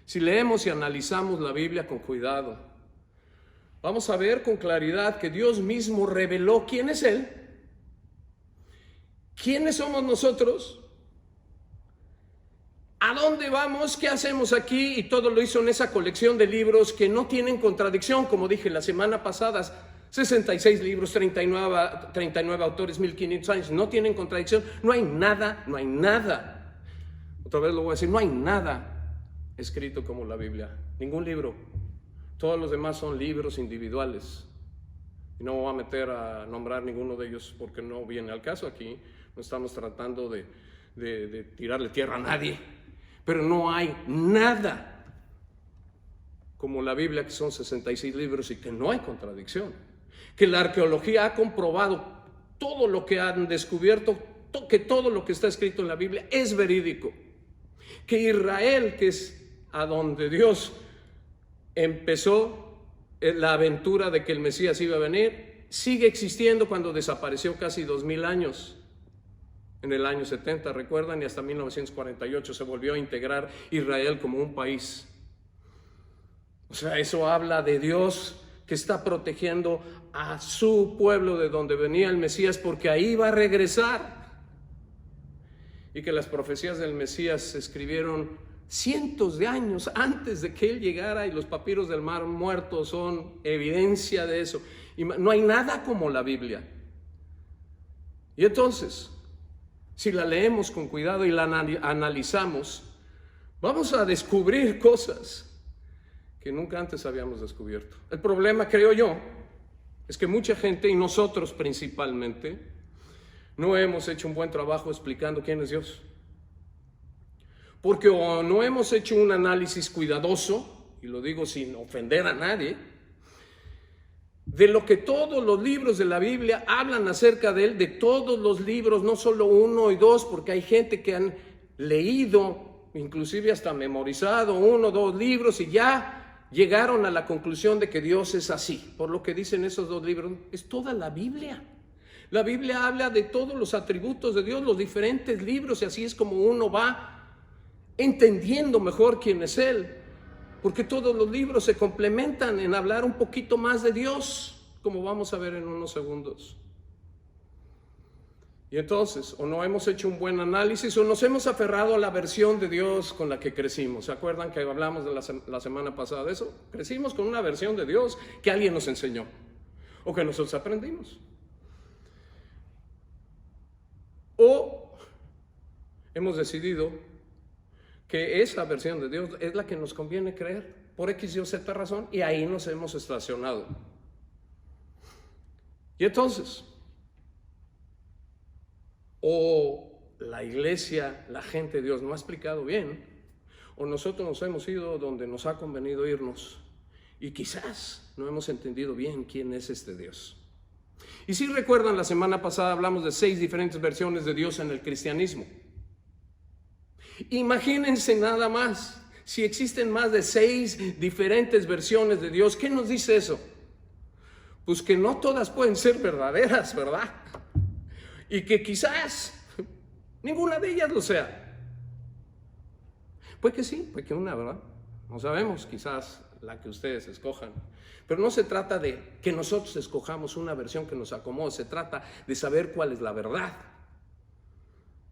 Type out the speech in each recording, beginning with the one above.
Si leemos y analizamos la Biblia con cuidado, vamos a ver con claridad que Dios mismo reveló quién es Él, quiénes somos nosotros, a dónde vamos, qué hacemos aquí, y todo lo hizo en esa colección de libros que no tienen contradicción, como dije la semana pasada. 66 libros, 39 autores, 1500 años, no tienen contradicción, no hay nada, otra vez lo voy a decir, no hay nada escrito como la Biblia, ningún libro. Todos los demás son libros individuales. Y no me voy a meter a nombrar ninguno de ellos porque no viene al caso aquí. No estamos tratando de tirarle tierra a nadie. Pero no hay nada como la Biblia, que son 66 libros y que no hay contradicción. Que la arqueología ha comprobado todo lo que han descubierto, que todo lo que está escrito en la Biblia es verídico. Que Israel, que es a donde Dios empezó la aventura de que el Mesías iba a venir, sigue existiendo cuando desapareció casi 2000 años. En el año 70, recuerdan, y hasta 1948 se volvió a integrar Israel como un país. O sea, eso habla de Dios que está protegiendo a su pueblo de donde venía el Mesías, porque ahí va a regresar. Y que las profecías del Mesías se escribieron cientos de años antes de que Él llegara, y los papiros del Mar Muerto son evidencia de eso. Y no hay nada como la Biblia. Y entonces, si la leemos con cuidado y la analizamos, vamos a descubrir cosas que nunca antes habíamos descubierto. El problema, creo yo, es que mucha gente, y nosotros principalmente, no hemos hecho un buen trabajo explicando quién es Dios. Porque o no hemos hecho un análisis cuidadoso, y lo digo sin ofender a nadie, de lo que todos los libros de la Biblia hablan acerca de Él, de todos los libros, no solo 1 y 2, porque hay gente que han leído, inclusive hasta memorizado 1 o 2 libros, y ya llegaron a la conclusión de que Dios es así. Por lo que dicen esos 2 libros, es toda la Biblia. La Biblia habla de todos los atributos de Dios, los diferentes libros, y así es como uno va entendiendo mejor quién es Él. Porque todos los libros se complementan en hablar un poquito más de Dios, como vamos a ver en unos segundos. Y entonces, o no hemos hecho un buen análisis, o nos hemos aferrado a la versión de Dios con la que crecimos. ¿Se acuerdan que hablamos de la semana pasada de eso? Crecimos con una versión de Dios que alguien nos enseñó, o que nosotros aprendimos. O hemos decidido que esa versión de Dios es la que nos conviene creer, por X y Z razón, y ahí nos hemos estacionado. Y entonces, o la iglesia, la gente de Dios no ha explicado bien, o nosotros nos hemos ido donde nos ha convenido irnos, y quizás no hemos entendido bien quién es este Dios. Y si recuerdan, la semana pasada hablamos de 6 diferentes versiones de Dios en el cristianismo. Imagínense nada más, si existen más de 6 diferentes versiones de Dios, ¿qué nos dice eso? Pues que no todas pueden ser verdaderas, ¿verdad? Y que quizás ninguna de ellas lo sea. Puede que sí, puede que una, ¿verdad? No sabemos, quizás la que ustedes escojan. Pero no se trata de que nosotros escojamos una versión que nos acomode, se trata de saber cuál es la verdad.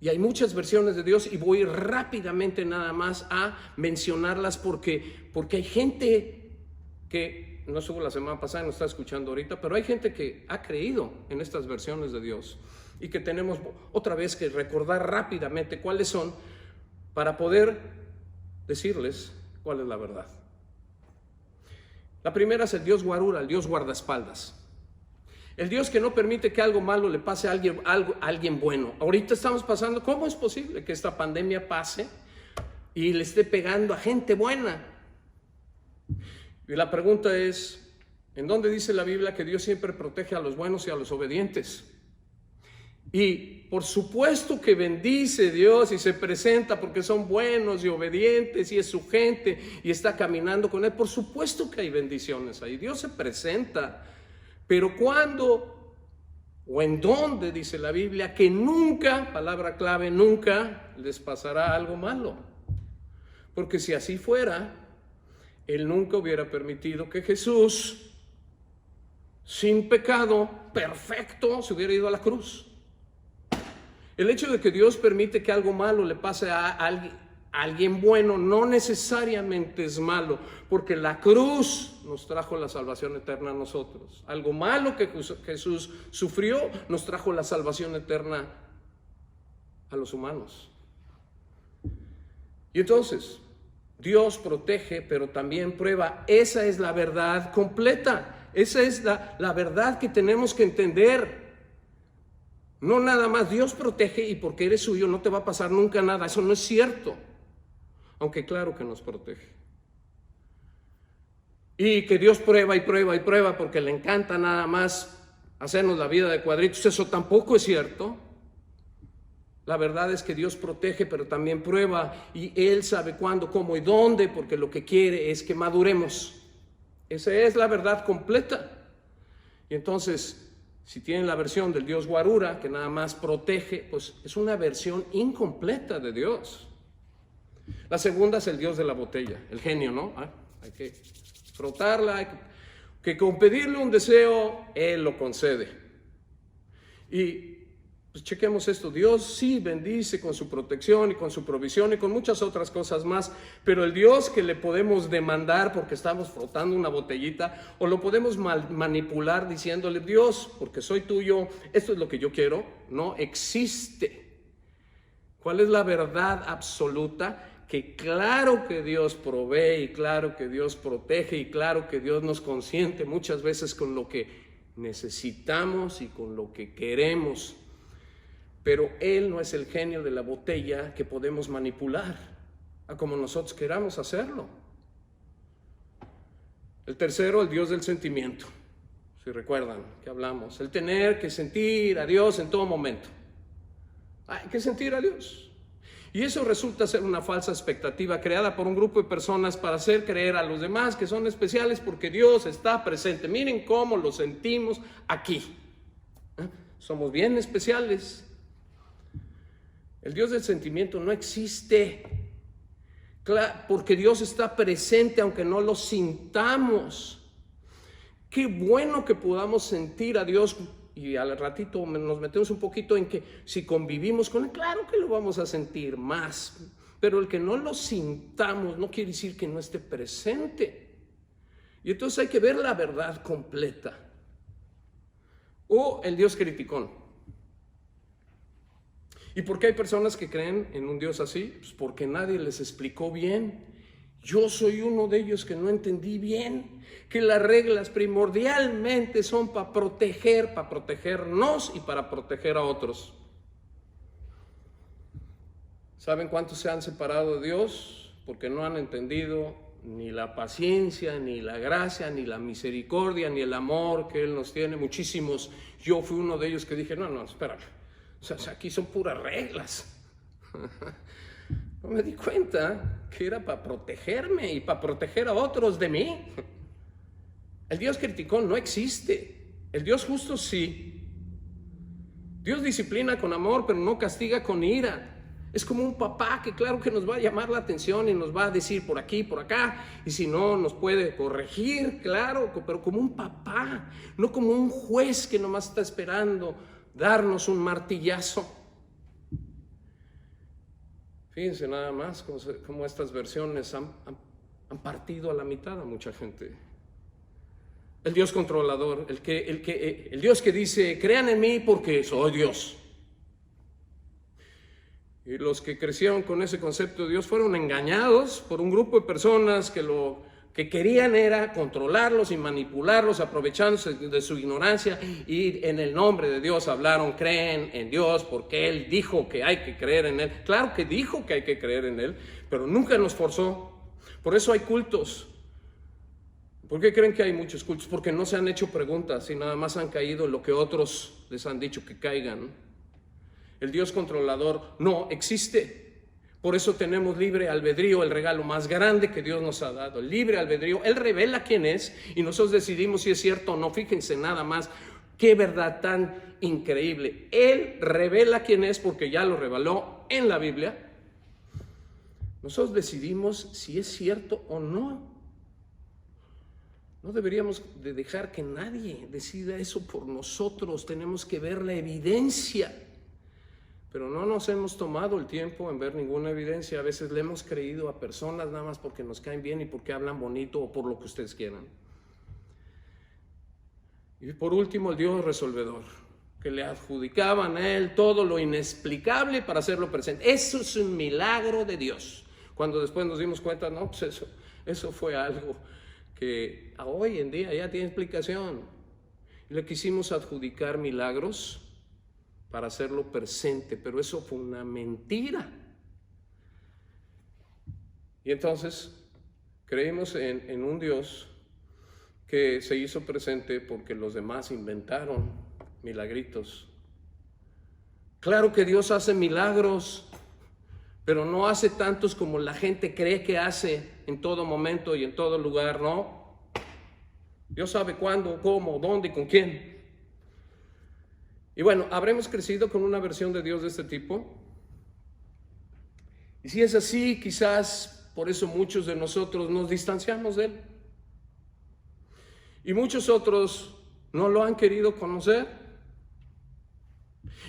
Y hay muchas versiones de Dios, y voy rápidamente nada más a mencionarlas porque hay gente que no estuvo la semana pasada y no está escuchando ahorita, pero hay gente que ha creído en estas versiones de Dios y que tenemos otra vez que recordar rápidamente cuáles son para poder decirles cuál es la verdad. La primera es el Dios guarura, el Dios guardaespaldas. El Dios que no permite que algo malo le pase a alguien bueno. Ahorita estamos pasando, ¿cómo es posible que esta pandemia pase y le esté pegando a gente buena? Y la pregunta es, ¿en dónde dice la Biblia que Dios siempre protege a los buenos y a los obedientes? Y por supuesto que bendice Dios y se presenta porque son buenos y obedientes y es su gente y está caminando con Él. Por supuesto que hay bendiciones ahí. Dios se presenta. Pero ¿cuándo o en dónde dice la Biblia que nunca, palabra clave, nunca les pasará algo malo? Porque si así fuera, Él nunca hubiera permitido que Jesús, sin pecado, perfecto, se hubiera ido a la cruz. El hecho de que Dios permite que algo malo le pase a alguien bueno no necesariamente es malo, porque la cruz nos trajo la salvación eterna a nosotros. Algo malo que Jesús sufrió nos trajo la salvación eterna a los humanos. Y entonces, Dios protege, pero también prueba. Esa es la verdad completa. Esa es la verdad que tenemos que entender. No nada más Dios protege y porque eres suyo no te va a pasar nunca nada. Eso no es cierto. Aunque claro que nos protege. Y que Dios prueba y prueba y prueba porque le encanta nada más hacernos la vida de cuadritos. Eso tampoco es cierto. La verdad es que Dios protege, pero también prueba. Y Él sabe cuándo, cómo y dónde, porque lo que quiere es que maduremos. Esa es la verdad completa. Y entonces, si tienen la versión del Dios Guarura, que nada más protege, pues es una versión incompleta de Dios. La segunda es el Dios de la botella, el genio, ¿no? Hay que frotarla, que con pedirle un deseo, Él lo concede. Y pues chequemos esto, Dios sí bendice con su protección y con su provisión y con muchas otras cosas más, pero el Dios que le podemos demandar porque estamos frotando una botellita, o lo podemos manipular diciéndole, Dios, porque soy tuyo, esto es lo que yo quiero, no existe. ¿Cuál es la verdad absoluta? Que claro que Dios provee y claro que Dios protege y claro que Dios nos consiente muchas veces con lo que necesitamos y con lo que queremos. Pero Él no es el genio de la botella que podemos manipular a como nosotros queramos hacerlo. El tercero, el Dios del sentimiento. Si recuerdan que hablamos, el tener que sentir a Dios en todo momento. Hay que sentir a Dios. Y eso resulta ser una falsa expectativa creada por un grupo de personas para hacer creer a los demás que son especiales porque Dios está presente. Miren cómo lo sentimos aquí. Somos bien especiales. El Dios del sentimiento no existe, porque Dios está presente aunque no lo sintamos. Qué bueno que podamos sentir a Dios, y al ratito nos metemos un poquito en que si convivimos con Él, claro que lo vamos a sentir más, pero el que no lo sintamos no quiere decir que no esté presente. Y entonces hay que ver la verdad completa. O el Dios criticón. ¿Y por qué hay personas que creen en un Dios así? Pues porque nadie les explicó bien. Yo soy uno de ellos que no entendí bien que las reglas primordialmente son para protegernos y para proteger a otros. ¿Saben cuántos se han separado de Dios? Porque no han entendido ni la paciencia, ni la gracia, ni la misericordia, ni el amor que Él nos tiene. Muchísimos. Yo fui uno de ellos que dije, no, espérame. O sea, aquí son puras reglas. No me di cuenta que era para protegerme y para proteger a otros de mí. El Dios criticón no existe. El Dios justo sí. Dios disciplina con amor, pero no castiga con ira. Es como un papá que claro que nos va a llamar la atención y nos va a decir por aquí, por acá. Y si no, nos puede corregir, claro, pero como un papá, no como un juez que nomás está esperando darnos un martillazo. Fíjense nada más cómo estas versiones han partido a la mitad a mucha gente. El Dios controlador, el Dios que dice, crean en mí porque soy Dios. Y los que crecieron con ese concepto de Dios fueron engañados por un grupo de personas que lo que querían era controlarlos y manipularlos, aprovechándose de su ignorancia, y en el nombre de Dios hablaron, creen en Dios porque Él dijo que hay que creer en Él. Claro que dijo que hay que creer en Él, pero nunca nos forzó. Por eso hay cultos. ¿Por qué creen que hay muchos cultos? Porque no se han hecho preguntas y nada más han caído en lo que otros les han dicho que caigan. El Dios controlador no existe. Por eso tenemos libre albedrío, el regalo más grande que Dios nos ha dado. El libre albedrío, Él revela quién es y nosotros decidimos si es cierto o no. Fíjense nada más, qué verdad tan increíble. Él revela quién es porque ya lo reveló en la Biblia. Nosotros decidimos si es cierto o no. No deberíamos de dejar que nadie decida eso por nosotros. Tenemos que ver la evidencia. Pero no nos hemos tomado el tiempo en ver ninguna evidencia. A veces le hemos creído a personas nada más porque nos caen bien y porque hablan bonito o por lo que ustedes quieran. Y por último, el Dios resolvedor, que le adjudicaban a él todo lo inexplicable para hacerlo presente. Eso es un milagro de Dios. Cuando después nos dimos cuenta, no, pues eso fue algo que hoy en día ya tiene explicación. Le quisimos adjudicar milagros para hacerlo presente, pero eso fue una mentira. Y entonces creímos en un Dios que se hizo presente porque los demás inventaron milagritos. Claro que Dios hace milagros, pero no hace tantos como la gente cree que hace en todo momento y en todo lugar, ¿no? Dios sabe cuándo, cómo, dónde y con quién. Y bueno, ¿habremos crecido con una versión de Dios de este tipo? Y si es así, quizás por eso muchos de nosotros nos distanciamos de Él. Y muchos otros no lo han querido conocer.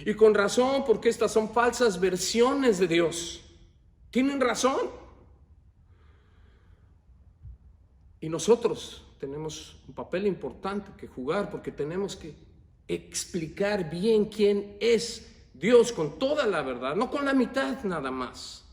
Y con razón, porque estas son falsas versiones de Dios. Tienen razón. Y nosotros tenemos un papel importante que jugar, porque tenemos que explicar bien quién es Dios con toda la verdad, no con la mitad nada más.